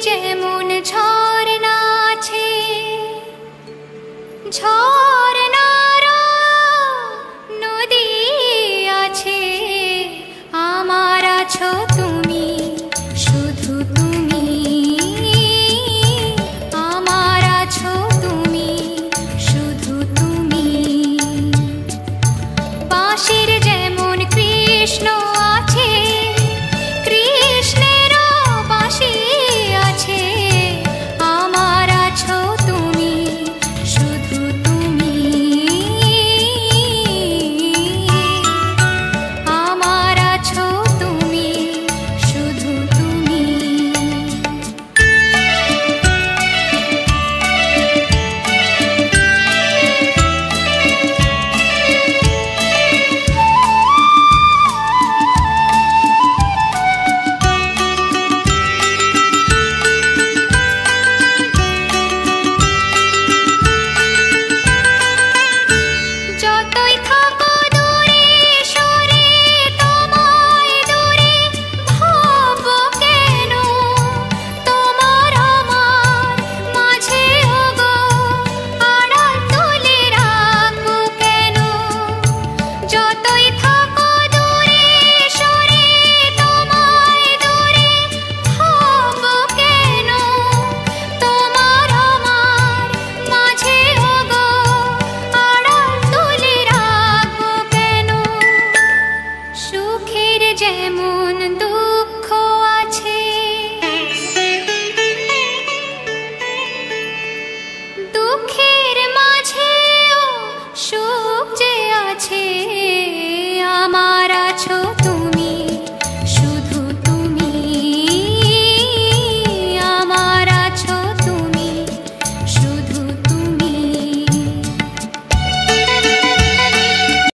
যেমন ঝরনা আছে, ঝরনার নদী আছে, আমার আছো তুমি, শুধু তুমি, আমার আছো তুমি, শুধু তুমি। বাঁশির যেমন কৃষ্ণ আছে, কৃষ্ণেরও বাঁশি আছে, আমার আছো তুমি, শুধু তুমি, আমার আছো তুমি, শুধু তুমি। যতই থাকো দূরে সরে, তোমায় দূরে ভাববো কেন, তোমার আমার মাঝে ওগো আড়াল তুলে রাখবো কেন। যতই থাকো দূরে সরে, তোমায় দূরে ভাববো কেন, তোমার আমার মাঝে ওগো আড়াল তুলে রাখবো কেন। সুখের যেমন